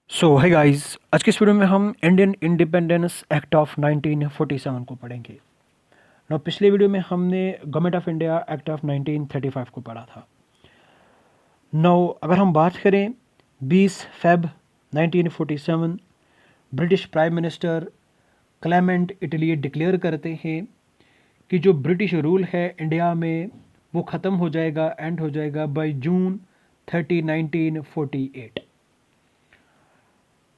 सो है गाइस, आज की इस वीडियो में हम इंडियन इंडिपेंडेंस एक्ट ऑफ 1947 को पढ़ेंगे। ना पिछले वीडियो में हमने government of India act of 1935 को पढ़ा था। नौ अगर हम बात करें 20 Feb 1947 British prime minister Clement Italy declare करते हैं कि जो ब्रिटिश रूल है इंडिया में वो ख़त्म हो जाएगा, एंड हो जाएगा बाय जून 30 1948।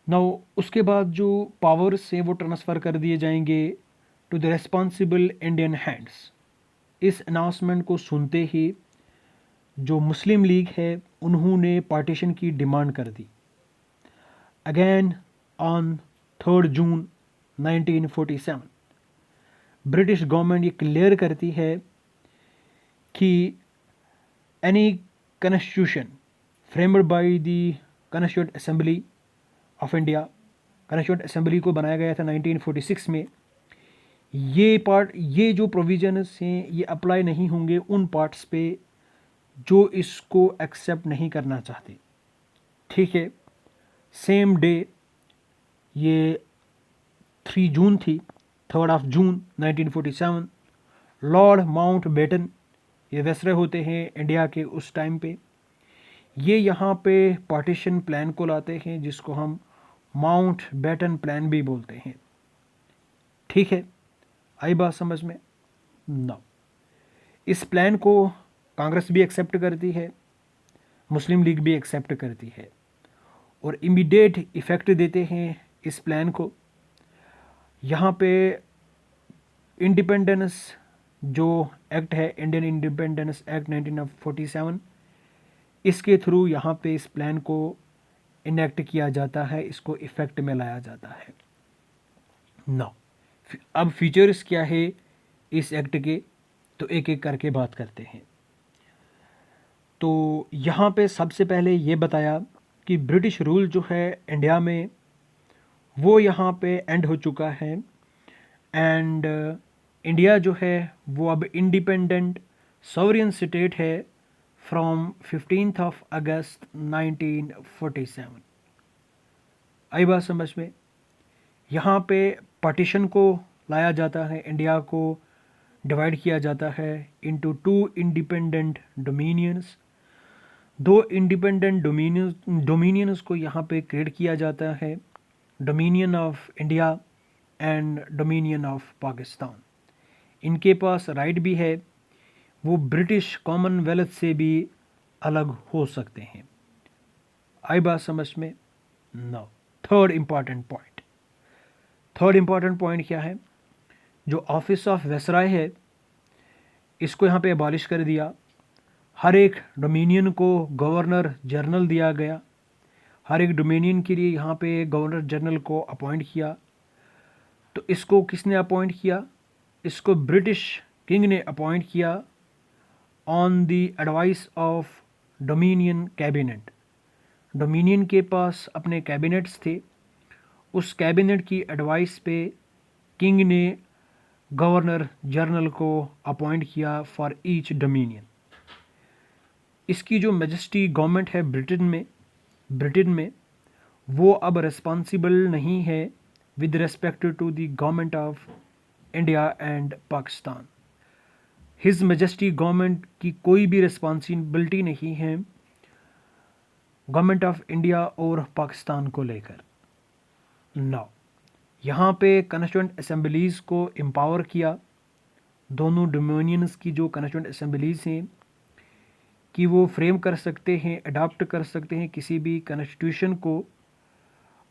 नाउ उसके बाद जो पावर्स हैं वो ट्रांसफ़र कर दिए जाएंगे to the responsible Indian hands. इस अनाउंसमेंट को सुनते ही जो मुस्लिम लीग है उन्होंने पार्टीशन की डिमांड कर दी। Again on 3 June 1947 British government ये क्लियर करती है कि any constitution framed by the constituent assembly of India, constituent assembly को बनाया गया था 1946 में, ये जो प्रोविजंस हैं ये अप्लाई नहीं होंगे उन पार्ट्स पे जो इसको एक्सेप्ट नहीं करना चाहते। ठीक है, सेम डे ये 3 जून थी, 3 जून 1947 लॉर्ड माउंट बेटन, ये वेसरे होते हैं इंडिया के उस टाइम पे, ये यहाँ पे पार्टीशन प्लान को लाते हैं जिसको हम माउंट बेटन प्लान भी बोलते हैं। ठीक है, आई बात समझ में? ना इस प्लान को कांग्रेस भी एक्सेप्ट करती है, मुस्लिम लीग भी एक्सेप्ट करती है और इमीडिएट इफ़ेक्ट देते हैं इस प्लान को। यहाँ पे इंडिपेंडेंस जो एक्ट है, इंडियन इंडिपेंडेंस एक्ट 1947, इसके थ्रू यहाँ पे इस प्लान को इनेक्ट किया जाता है, इसको इफ़ेक्ट में लाया जाता है। ना अब फीचर्स क्या है इस एक्ट के, तो एक एक करके बात करते हैं। तो यहाँ पे सबसे पहले ये बताया कि ब्रिटिश रूल जो है इंडिया में वो यहाँ पे एंड हो चुका है, एंड इंडिया जो है वो अब इंडिपेंडेंट सॉवरेन स्टेट है फ्रॉम 15 अगस्त 1947। आई बात समझ में? यहाँ पे पार्टीशन को लाया जाता है, इंडिया को डिवाइड किया जाता है into 2 independent dominions. 2 independent dominions को यहाँ पे क्रिएट किया जाता है, dominion of India and dominion of Pakistan. इनके पास राइट भी है, वो ब्रिटिश कॉमनवेल्थ से भी अलग हो सकते हैं। आई बात समझ में? नो। थर्ड इम्पॉर्टेंट पॉइंट क्या है? जो ऑफिस ऑफ वेसराय है इसको यहाँ पे अबॉलिश कर दिया, हर एक डोमिनियन को गवर्नर जनरल दिया गया, हर एक डोमिनियन के लिए यहाँ पे गवर्नर जनरल को अपॉइंट किया। तो इसको किसने अपॉइंट किया? इसको ब्रिटिश किंग ने अपॉइंट किया on the advice of dominion cabinet. Dominion के पास अपने कैबिनेट्स थे, उस कैबिनेट की एडवाइस पे किंग ने गवर्नर जनरल को अपॉइंट किया फॉर ईच डोमिनियन। इसकी जो मैजेस्टी गवर्नमेंट है ब्रिटेन में वो अब रिस्पॉन्सिबल नहीं है with respect to the government of India and Pakistan. His Majesty government की कोई भी रिस्पॉन्सिबिलिटी नहीं है गवर्नमेंट ऑफ इंडिया और पाकिस्तान को लेकर। नाउ यहाँ पे कॉन्स्टिट्यूएंट असेंबलीज़ को एम्पावर किया, दोनों डोमिनियंस की जो कॉन्स्टिट्यूएंट असेंबलीज़ हैं कि वो फ्रेम कर सकते हैं, अडॉप्ट कर सकते हैं किसी भी कॉन्स्टिट्यूशन को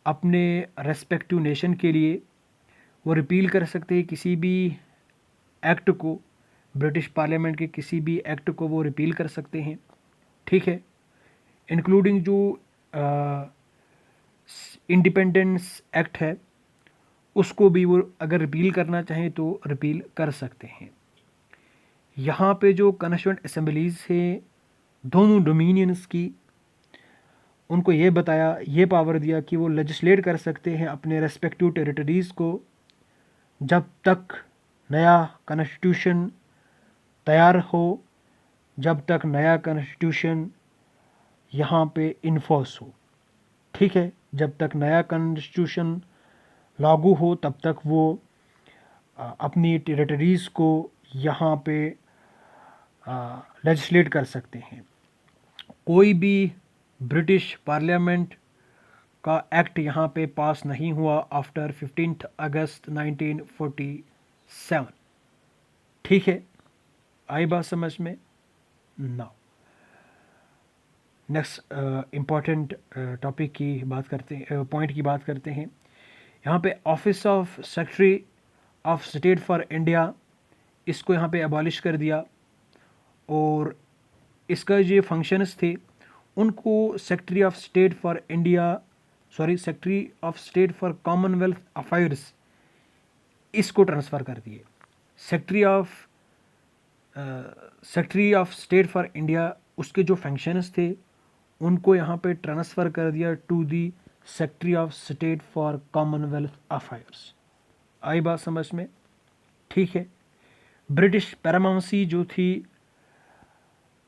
अपने रेस्पेक्टिव नेशन के लिए, वो रिपील कर सकते हैं किसी भी एक्ट को, ब्रिटिश पार्लियामेंट के किसी भी एक्ट को वो रिपील कर सकते हैं। ठीक है, इंक्लूडिंग जो इंडिपेंडेंस एक्ट है उसको भी वो अगर रिपील करना चाहें तो रिपील कर सकते हैं। यहाँ पे जो कॉन्स्टिट्यूएंट असेंबलीज़ हैं दोनों डोमिनियंस की, उनको ये बताया, ये पावर दिया कि वो लेजिस्लेट कर सकते हैं अपने रेस्पेक्टिव टेरिटरीज़ को जब तक नया कॉन्स्टिट्यूशन तैयार हो, जब तक नया कॉन्स्टिट्यूशन यहाँ पे इन्फोर्स हो। ठीक है, जब तक नया कॉन्स्टिट्यूशन लागू हो तब तक वो अपनी टेरिटरीज़ को यहाँ पे लेजिस्लेट कर सकते हैं। कोई भी ब्रिटिश पार्लियामेंट का एक्ट यहाँ पे पास नहीं हुआ आफ्टर 15 अगस्त 1947। ठीक है, आई बात समझ में? नाउ नेक्स्ट इम्पॉर्टेंट टॉपिक की बात करते हैं, पॉइंट की बात करते हैं। यहाँ पे office of secretary of state for India, इसको यहाँ पे अबॉलिश कर दिया और इसका जो फंक्शंस थे उनको secretary of state for India, secretary of state for commonwealth affairs, इसको ट्रांसफ़र कर दिए। Secretary of state for India, उसके जो फंक्शंस थे उनको यहाँ पे ट्रांसफ़र कर दिया to the secretary of state for commonwealth affairs. आई बात समझ में? ठीक है। ब्रिटिश पैरामाउंसी जो थी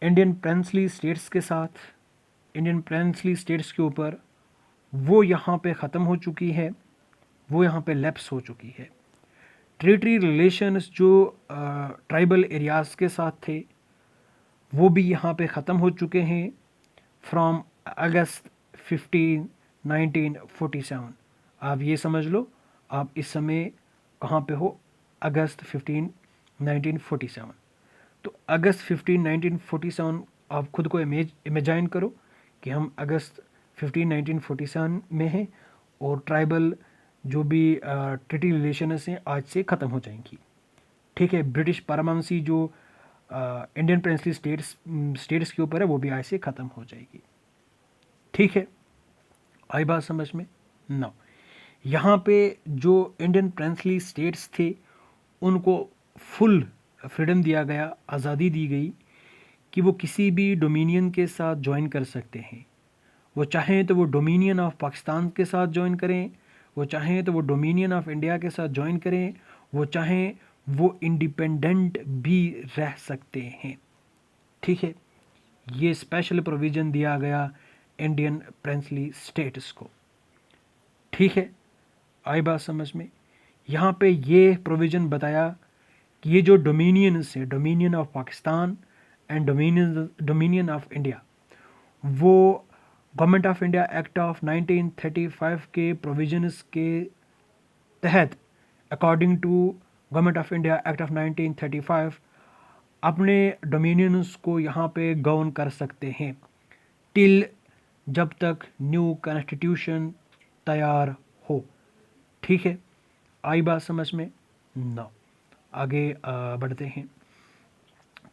इंडियन प्रिंसली स्टेट्स के साथ, इंडियन प्रिंसली स्टेट्स के ऊपर, वो यहाँ पे ख़त्म हो चुकी है, वो यहाँ पे लैप्स हो चुकी है। टेरिटरी रिलेशंस जो ट्राइबल एरियाज़ के साथ थे वो भी यहाँ पे ख़त्म हो चुके हैं फ्रॉम अगस्त 15, 1947। आप ये समझ लो आप इस समय कहाँ पे हो, अगस्त 15, 1947। तो अगस्त 15, 1947 आप खुद को इमेजाइन करो कि हम अगस्त 15, 1947 में हैं और ट्राइबल जो भी ट्रीटी रिलेशंस हैं आज से ख़त्म हो जाएंगी। ठीक है, ब्रिटिश पारामांसी जो इंडियन प्रिंसली स्टेट्स के ऊपर है वो भी आज से ख़त्म हो जाएगी। ठीक है, आई बात समझ में? ना यहाँ पे जो इंडियन प्रिंसली स्टेट्स थे उनको फुल फ्रीडम दिया गया, आज़ादी दी गई कि वो किसी भी डोमिनियन के साथ ज्वाइन कर सकते हैं। वो चाहें तो वो डोमिनियन ऑफ पाकिस्तान के साथ ज्वाइन करें, वो चाहें तो वो डोमिनियन ऑफ इंडिया के साथ ज्वाइन करें, वो चाहें वो इंडिपेंडेंट भी रह सकते हैं। ठीक है, ये स्पेशल प्रोविज़न दिया गया इंडियन प्रिंसली स्टेट्स को। ठीक है, आई बात समझ में? यहाँ पे ये प्रोविज़न बताया कि ये जो डोमिनियंस है, dominion of Pakistan and dominion of India, वो government of India act of 1935 के प्रोविजंस के तहत, according to government of India act of 1935, अपने डोमिनियंस को यहाँ पे गवर्न कर सकते हैं टिल जब तक न्यू कॉन्स्टिट्यूशन तैयार हो। ठीक है, आई बात समझ में? नो आगे बढ़ते हैं।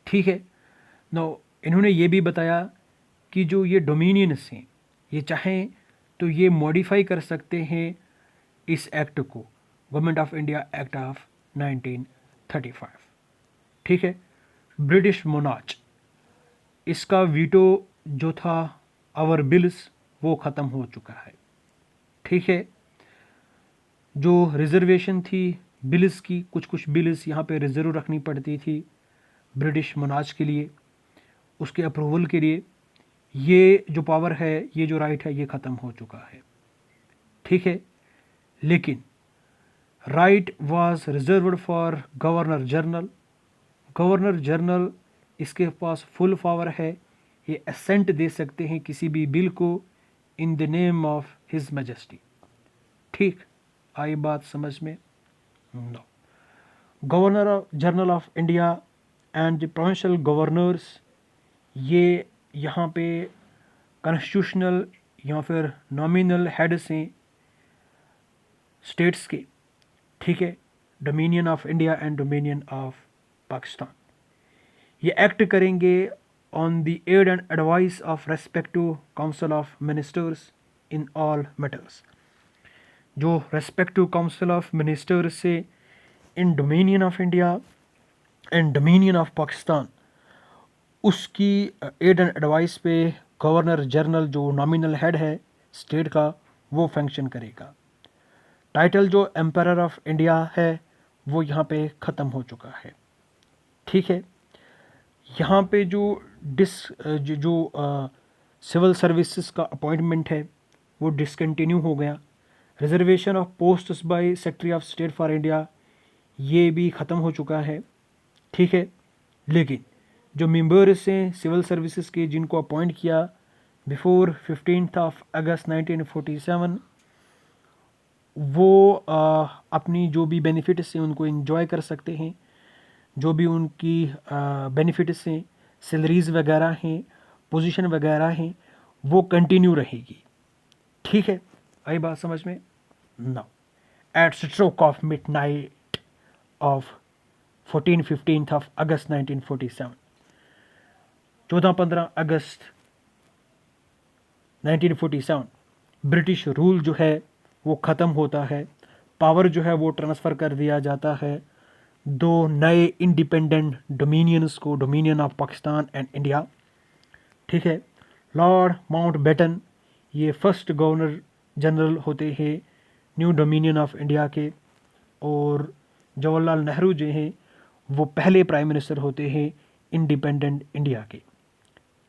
ठीक है, नो इन्होंने ये भी बताया कि जो ये डोमिनियंस हैं ये चाहें तो ये मॉडिफाई कर सकते हैं इस एक्ट को, government of India act of 1935। ठीक है, ब्रिटिश मोनार्च, इसका वीटो जो था आवर बिल्स वो ख़त्म हो चुका है। ठीक है, जो रिजर्वेशन थी बिल्स की, कुछ बिल्स यहाँ पे रिजर्व रखनी पड़ती थी ब्रिटिश मोनार्च के लिए, उसके अप्रूवल के लिए, ये जो पावर है, ये जो राइट है, ये ख़त्म हो चुका है। ठीक है, लेकिन right was reserved for governor general. Governor general इसके पास फुल पावर है, ये असेंट दे सकते हैं किसी भी बिल को in the name of His Majesty. ठीक, आई बात समझ में? No. Governor general of India and the provincial governors, ये यहाँ पे कॉन्स्टिट्यूशनल या फिर नॉमिनल हेड्स हैं स्टेट्स के। ठीक है, dominion of India and dominion of Pakistan, ये एक्ट करेंगे on the aid and advice of respective council of ministers in all matters. जो रेस्पेक्टिव काउंसिल ऑफ मिनिस्टर्स से in dominion of India and dominion of Pakistan, उसकी aid and advice पे governor general जो nominal head है state का वो function करेगा। Title जो एम्परर ऑफ इंडिया है वो यहाँ पे ख़त्म हो चुका है। ठीक है, यहाँ पे जो सिविल सर्विसेज का अपॉइंटमेंट है वो डिसकंटिन्यू हो गया। Reservation of posts bye secretary of state for India ये भी ख़त्म हो चुका है, ठीक है। लेकिन जो मेंबर्स हैं सिविल सर्विसेज के जिनको अपॉइंट किया बिफोर 15 अगस्त 1947 वो अपनी जो भी बेनिफिट्स हैं उनको एंजॉय कर सकते हैं। जो भी उनकी बेनिफिट्स हैं, सैलरीज वगैरह हैं, पोजीशन वगैरह हैं, वो कंटिन्यू रहेगी, ठीक है। आई बात समझ में? Now at stroke of midnight of 15 August 1947, 14-15 August 1947 British rule जो है वो ख़त्म होता है। पावर जो है वो ट्रांसफ़र कर दिया जाता है दो नए इंडिपेंडेंट डोमिनियंस को, dominion of Pakistan and India, ठीक है। लॉर्ड माउंटबेटन ये फर्स्ट गवर्नर जनरल होते हैं न्यू डोमिनियन ऑफ इंडिया के, और जवाहरलाल नेहरू जो हैं वो पहले प्राइम मिनिस्टर होते हैं इंडिपेंडेंट इंडिया के,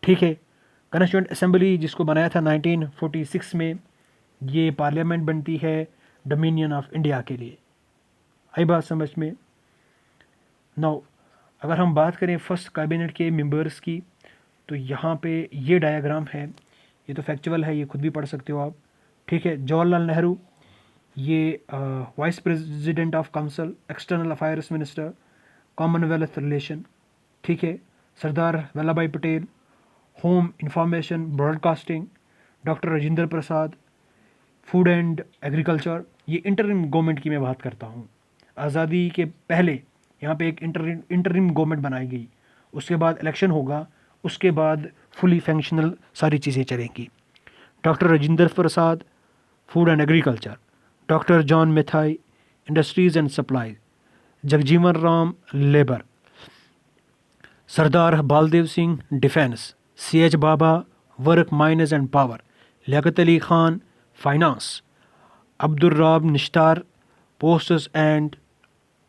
ठीक है। कॉन्स्टिट्यूएंट असेंबली जिसको बनाया था 1946 में, ये पार्लियामेंट बनती है डोमिनियन ऑफ इंडिया के लिए। आई बात समझ में? नाउ अगर हम बात करें फर्स्ट कैबिनेट के मेंबर्स की, तो यहाँ पे ये डायग्राम है, ये तो फैक्चुअल है, ये खुद भी पढ़ सकते हो आप, ठीक है। जवाहरलाल नेहरू ये vice president of council, external affairs minister, Commonwealth relation, ठीक है। सरदार Vallabhbhai Patel home information broadcasting, doctor Rajendra Prasad food and agriculture. ये इंटरिम गवर्नमेंट की मैं बात करता हूँ। आज़ादी के पहले यहाँ पे एक इंटरिम गवर्नमेंट बनाई गई, उसके बाद इलेक्शन होगा, उसके बाद फुली फंक्शनल सारी चीज़ें चलेंगी। Doctor Rajendra Prasad food and agriculture, doctor John Matthai industries and supply, Jagjivan Ram labour, Sardar Baldev Singh defence, CH Bhabha work mines and power, Liaquat Ali Khan finance, Abdur Rab Nishtar posts and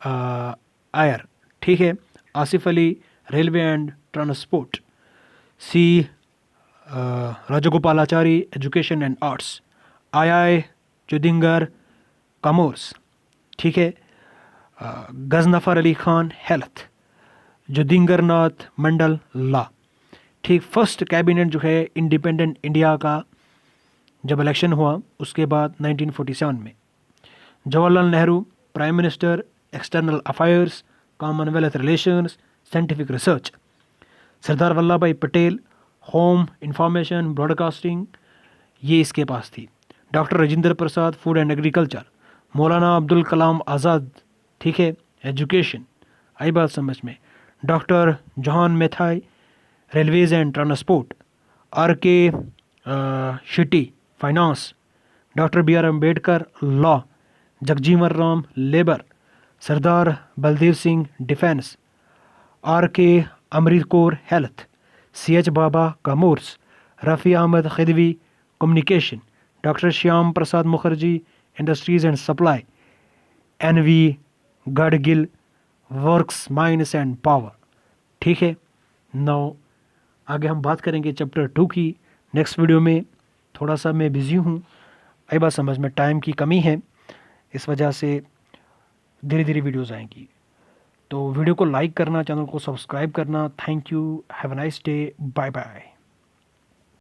air, ठीक है। Asif Ali railway and transport, C Rajagopalachari education and arts, II Chundrigar commerce, ठीक है। Ghazanfar Ali Khan health, Jogendra Nath Mandal law, ठीक। First cabinet जो है independent India का जब election हुआ उसके बाद 1947 में, Jawaharlal Nehru prime minister, external affairs, commonwealth relations, scientific research, Sardar Vallabhbhai Patel home information broadcasting, ये इसके पास थी। Doctor Rajendra Prasad food and agriculture, Maulana Abdul Kalam Azad, ठीक है, एजुकेशन। आई बात समझ में? Doctor John Matthai railways and transport, RK Shetty finance, doctor BR Ambedkar law, Jagjivan Ram labour, Sardar Baldev Singh defence, RK Amrit Kaur health, CH Bhabha commerce, Rafi Ahmed Kidwai communication, doctor Shyama Prasad Mukherjee industries and supply, NV Gadgil works mines and power, ठीक है। Now आगे हम बात करेंगे चैप्टर 2 की नेक्स्ट वीडियो में। थोड़ा सा मैं बिज़ी हूँ, आई बात समझ में, टाइम की कमी है, इस वजह से धीरे धीरे वीडियोज़ आएंगी। तो वीडियो को लाइक करना, चैनल को सब्सक्राइब करना। Thank you, have a nice day, bye bye.